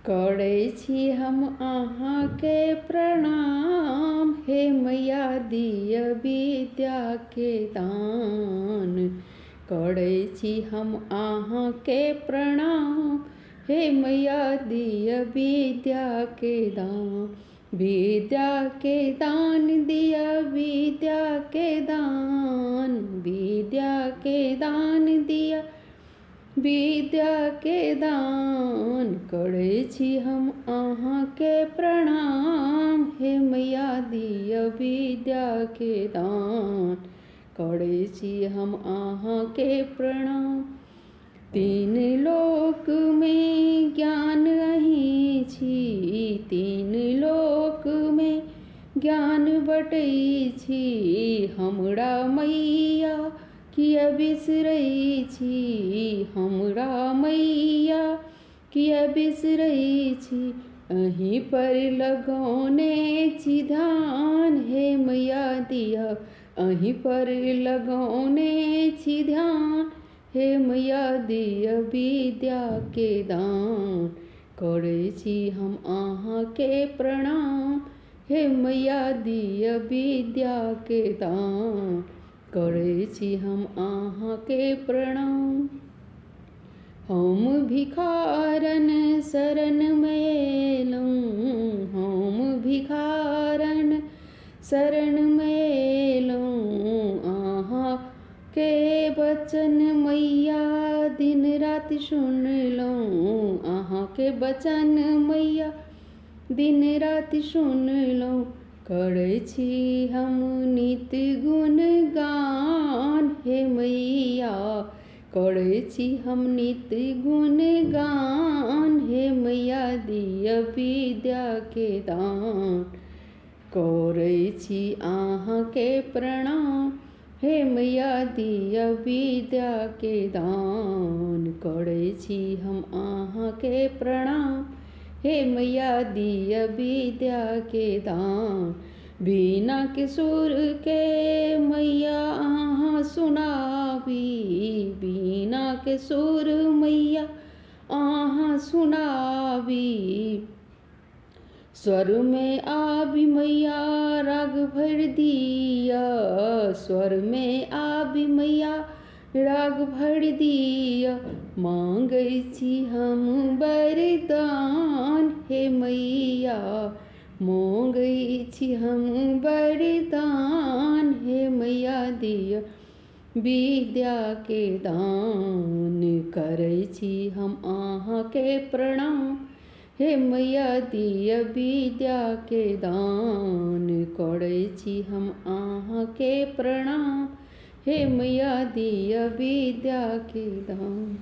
करै छी हम अहाँके प्रणाम, हे मैया दिअ विद्या के दान। करै छी हम अहाँके प्रणाम, हे मैया दिअ विद्या के दान। विद्या के दान दिया, विद्या के दान, विद्या के दान दिया, विद्या के दान। करै छी हम अहाँके प्रणाम, हे मैया दिअ विद्या के दान। करै छी हम अहाँके प्रणाम। तीन लोक में ज्ञान अहीं छी, तीन लोक में ज्ञान बटै छी। हमरा मैया किया बिसरै छी, हमरा मैया किया बिसरै छी। अहीं पर लगौने छी ध्यान, हे मैया दिअ अहीं पर लगौने छी ध्यान। हे मैया दिअ विद्या के दान। करै छी हम अहाँके प्रणाम, हे मैया दिअ विद्या के दान। करै छी हम अहाँके प्रणाम। हम भिखारन शरण में एलहुँ, हम भिखारन शरण में एलहुँ। अहाँके वचन मैया दिन राति सुनलहुँ, अहाँके वचन मैया दिन राति सुनलहुँ। करै छी हम नित गुणगान, हे मैया करै छी हम नित गुणगान। हे मैया दिअ विद्या के दान। करै छी अहाँके प्रणाम, हे मैया दिअ विद्या के दान। करै छी हम अहाँके प्रणाम, हे मैया दिअ विद्या के दान। बीना के सुर के मैया अहाँ सुनाबी, बीना के सुर मैया अहाँ सुनाबी। स्वर में आबि मैया राग भरि दिअ, स्वर में आबि मैया राग भरि दिअ। मांगै छी हम वरदान, हे मैया मांगै छी हम वरदान। हे मैया दिअ विद्या के दान। करै छी हम अहाँके प्रणाम, हे मैया दिअ विद्या के दान। करै छी हम अहाँके प्रणाम, हे मैया दिअ विद्या के दान।